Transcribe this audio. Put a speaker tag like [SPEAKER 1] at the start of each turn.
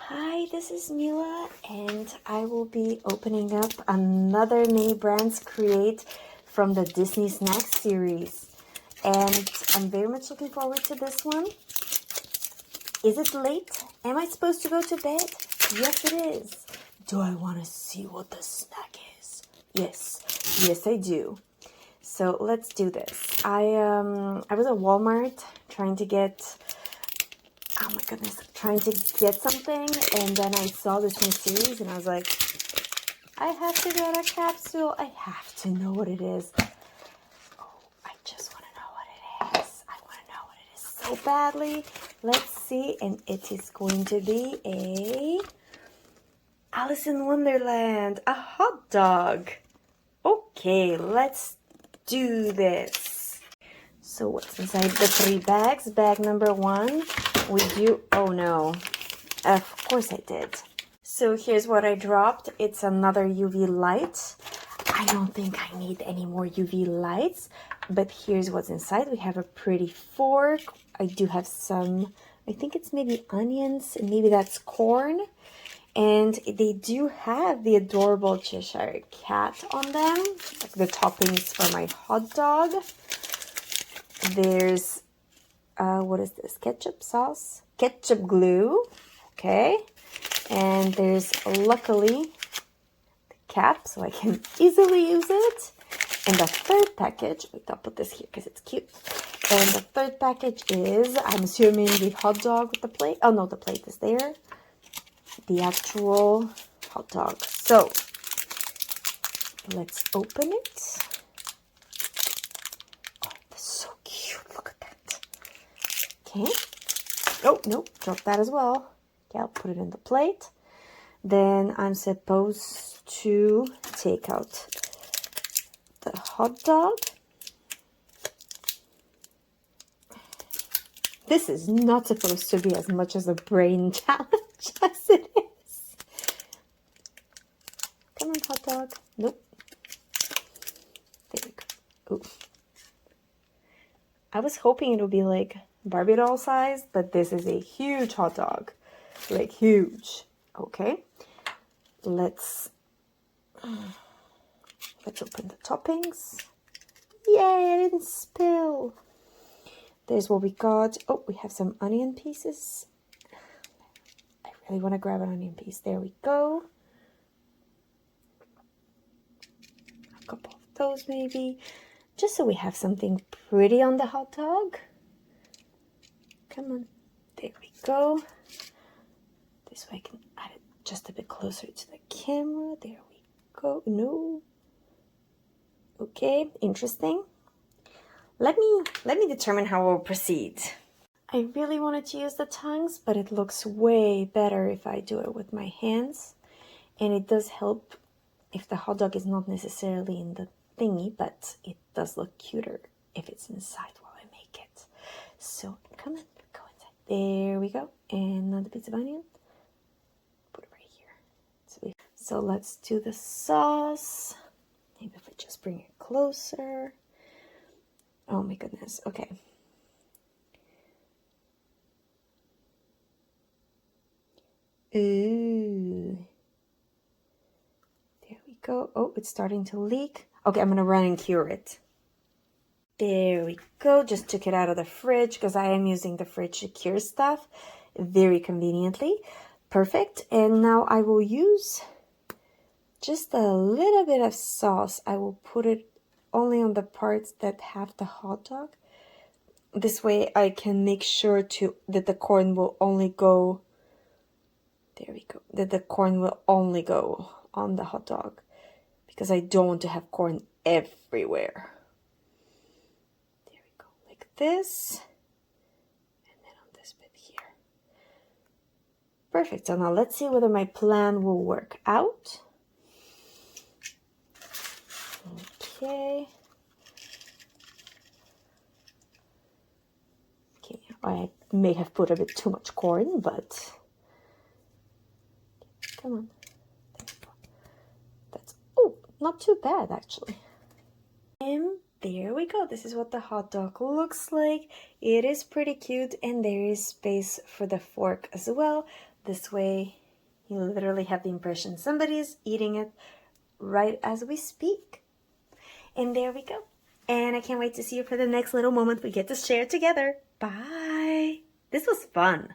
[SPEAKER 1] Hi, this is Mila, and I will be opening up another Nay Brands Create from the Disney Snacks series. And I'm very much looking forward to this one. Is it late? Am I supposed to go to bed? Yes, it is. Do I want to see what the snack is? Yes, I do. So let's do this. I was at Walmart trying to get something, and then I saw this new series and I was like, I have to get a capsule. I have to know what it is. Oh, I just want to know what it is. I want to know what it is so badly. Let's see, and it is going to be a Alice in Wonderland, a hot dog. Okay, let's do this. So what's inside the 3 bags? Bag number 1. Oh no, of course I did. So here's what I dropped. It's another UV light. I don't think I need any more UV lights, but here's what's inside. We have a pretty fork. I do have some, I think it's maybe onions, and maybe that's corn. And they do have the adorable Cheshire cat on them, like the toppings for my hot dog. There's what is this? Ketchup sauce? Ketchup glue. Okay. And there's luckily the cap so I can easily use it. And the third package, wait, I'll put this here because it's cute. And the third package is, I'm assuming, the hot dog with the plate. Oh no, the plate is there. The actual hot dog. So let's open it. Oh, that's so cute. Look at that. Okay. Oh, no, drop that as well. Okay, I'll put it in the plate. Then I'm supposed to take out the hot dog. This is not supposed to be as much as a brain challenge as it is. Come on, hot dog. Nope. There we go. Ooh. I was hoping it would be like Barbie doll size, but this is a huge hot dog. Like huge. Okay. Let's open the toppings. Yay, I didn't spill. There's what we got. Oh, we have some onion pieces. I really want to grab an onion piece. There we go. A couple of those maybe. Just so we have something pretty on the hot dog. Come on. There we go. This way I can add it just a bit closer to the camera. There we go. No. Okay, interesting. Let me determine how we'll proceed. I really wanted to use the tongs, but it looks way better if I do it with my hands. And it does help if the hot dog is not necessarily in the thingy, but it does look cuter if it's inside while I make it. So come on, go inside. There we go. And another piece of onion. Put it right here. So let's do the sauce. Maybe if I just bring it closer. Oh my goodness. Okay. Ooh. There we go. Oh, it's starting to leak. Okay, I'm gonna run and cure it. There we go. Just took it out of the fridge because I am using the fridge to cure stuff very conveniently. Perfect. And now I will use just a little bit of sauce. I will put it only on the parts that have the hot dog. This way I can make sure that the corn will only go, there we go, that the corn will only go on the hot dog because I don't want to have corn everywhere. There we go, like this. And then on this bit here. Perfect. So now let's see whether my plan will work out. Okay. Okay, I may have put a bit too much corn, but come on. That's, oh, not too bad actually. And there we go. This is what the hot dog looks like. It is pretty cute, and there is space for the fork as well. This way, you literally have the impression somebody's eating it right as we speak. And there we go. And I can't wait to see you for the next little moment we get to share together. Bye. This was fun.